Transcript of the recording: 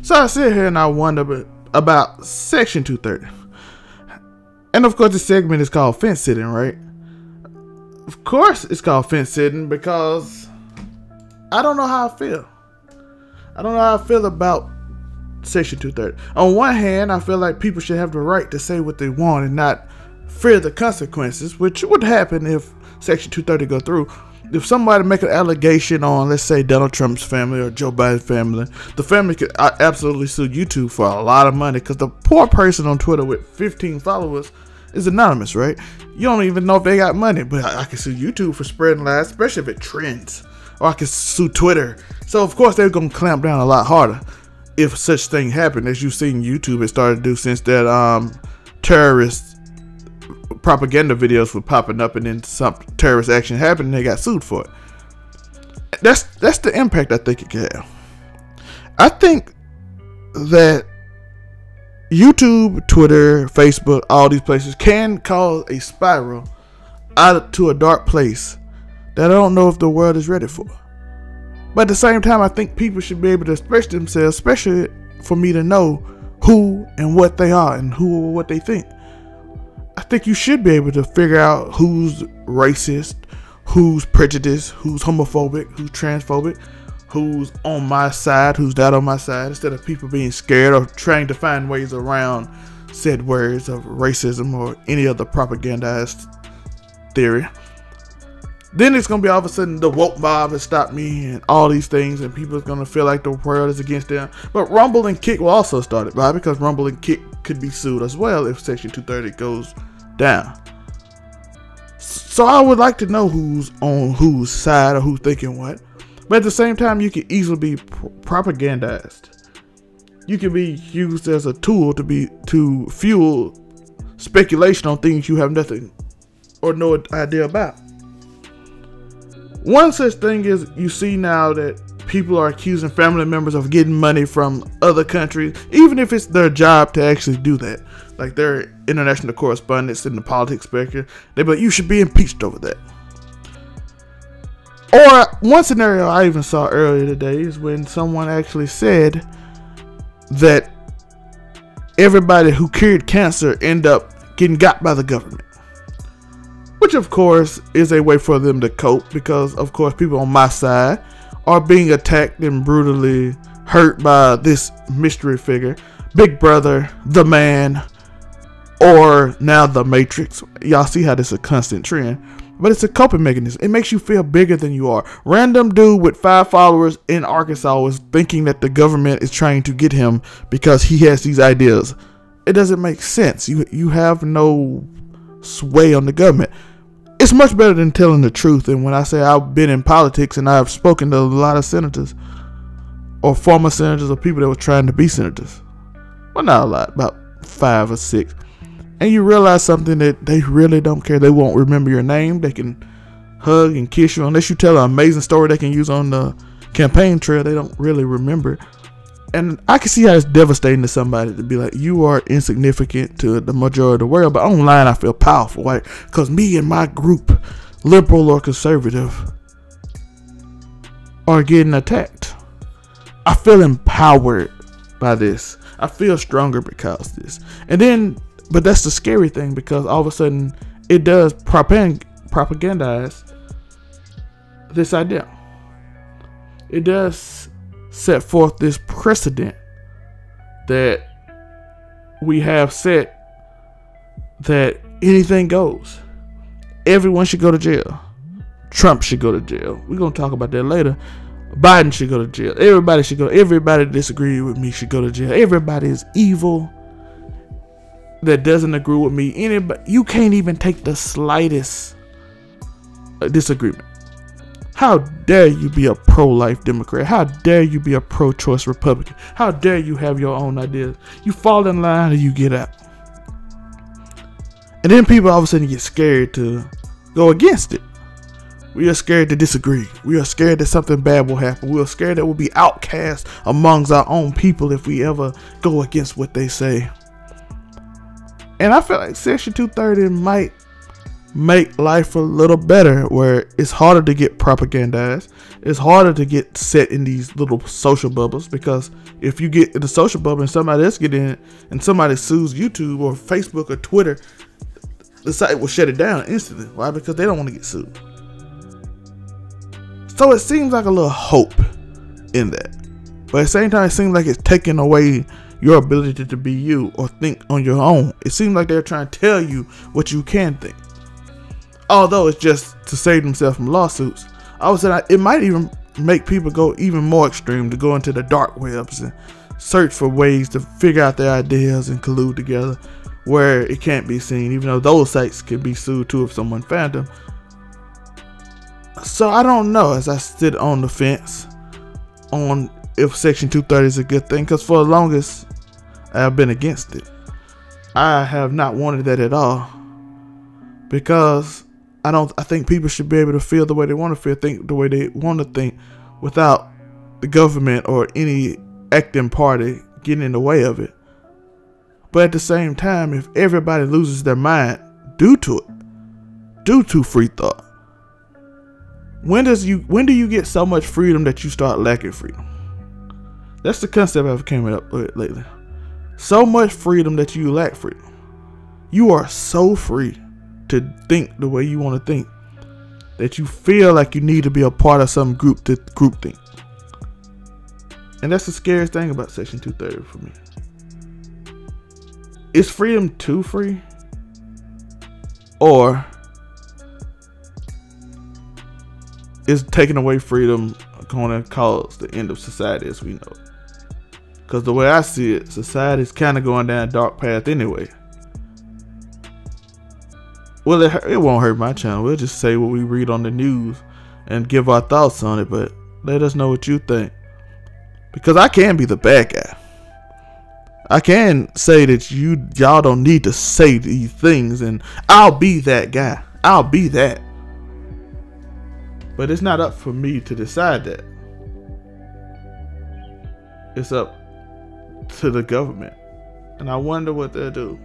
So I sit here and I wonder about Section 230. And of course, the segment is called fence sitting, right? Of course, it's called fence sitting because I don't know how I feel. I don't know how I feel about Section 230. On one hand, I feel like people should have the right to say what they want and not fear the consequences, which would happen if Section 230 go through. If somebody make an allegation on, let's say, Donald Trump's family or Joe Biden's family, the family could absolutely sue YouTube for a lot of money because the poor person on Twitter with 15 followers is anonymous, right? You don't even know if they got money, but I can sue YouTube for spreading lies, especially if it trends. Or I can sue Twitter. So, of course, they're going to clamp down a lot harder if such thing happened, as you've seen YouTube has started to do since that terrorist propaganda videos were popping up and then some terrorist action happened and they got sued for it. That's the impact I think it can have. I think that YouTube, Twitter, Facebook, all these places can cause a spiral out to a dark place that I don't know if the world is ready for. But at the same time, I think people should be able to express themselves, especially for me to know who and what they are and who or what they think. I think you should be able to figure out who's racist, who's prejudiced, who's homophobic, who's transphobic, who's on my side, who's not on my side, instead of people being scared or trying to find ways around said words of racism or any other propagandized theory. Then it's going to be all of a sudden the woke mob has stopped me and all these things, and people are going to feel like the world is against them. But Rumble and Kick will also start it, right? Because Rumble and Kick could be sued as well if Section 230 goes down. So I would like to know who's on whose side or who's thinking what. But at the same time, you can easily be propagandized. You can be used as a tool to fuel speculation on things you have nothing or no idea about. One such thing is you see now that people are accusing family members of getting money from other countries, even if it's their job to actually do that. Like their international correspondents in the politics spectrum, they be like, you should be impeached over that. Or one scenario I even saw earlier today is when someone actually said that everybody who cured cancer end up getting got by the government. Which of course is a way for them to cope, because of course people on my side are being attacked and brutally hurt by this mystery figure, Big Brother, the Man, or now the Matrix. Y'all see how this is a constant trend, but it's a coping mechanism. It makes you feel bigger than you are. Random dude with 5 followers in Arkansas was thinking that the government is trying to get him because he has these ideas. It doesn't make sense. You have no sway on the government. It's much better than telling the truth. And when I say I've been in politics and I've spoken to a lot of senators or former senators or people that were trying to be senators, well, not a lot, about 5 or 6, and you realize something, that they really don't care. They won't remember your name. They can hug and kiss you unless you tell an amazing story they can use on the campaign trail. They don't really remember. And I can see how it's devastating to somebody to be like, you are insignificant to the majority of the world, but online I feel powerful, right? Because me and my group, liberal or conservative, are getting attacked. I feel empowered by this. I feel stronger because of this. And then, but that's the scary thing, because all of a sudden it does propagandize this idea. It does set forth this precedent that we have set, that anything goes. Everyone should go to jail. Trump should go to jail. We're going to talk about that later. Biden should go to jail. Everybody should go. Everybody that disagrees with me should go to jail. Everybody is evil that doesn't agree with me. Anybody, you can't even take the slightest disagreement. How dare you be a pro-life Democrat? How dare you be a pro-choice Republican? How dare you have your own ideas? You fall in line or you get out. And then people all of a sudden get scared to go against it. We are scared to disagree. We are scared that something bad will happen. We are scared that we'll be outcast amongst our own people if we ever go against what they say. And I feel like Section 230 might make life a little better, where it's harder to get propagandized. It's harder to get set in these little social bubbles, because if you get in the social bubble and somebody else get in and somebody sues YouTube or Facebook or Twitter, the site will shut it down instantly. Why? Because they don't want to get sued. So it seems like a little hope in that. But at the same time, it seems like it's taking away your ability to be you or think on your own. It seems like they're trying to tell you what you can think. Although it's just to save themselves from lawsuits. I would say it might even make people go even more extreme, to go into the dark webs and search for ways to figure out their ideas and collude together where it can't be seen, even though those sites can be sued too if someone found them. So I don't know, as I sit on the fence on if Section 230 is a good thing, because for the longest I've been against it. I have not wanted that at all, because I think people should be able to feel the way they want to feel, think the way they want to think, without the government or any acting party getting in the way of it. But at the same time, if everybody loses their mind due to free thought, when do you get so much freedom that you start lacking freedom? That's the concept I've came up with lately. So much freedom that you lack freedom. You are so free to think the way you want to think that you feel like you need to be a part of some group to group think. And that's the scariest thing about Section 230 for me. Is freedom too free? Or is taking away freedom going to cause the end of society as we know it? Because the way I see it, society is kind of going down a dark path anyway. Well, it won't hurt my channel. We'll just say what we read on the news and give our thoughts on it, but let us know what you think. Because I can be the bad guy. I can say that y'all don't need to say these things, and I'll be that guy. I'll be that. But it's not up for me to decide that. It's up to the government. And I wonder what they'll do.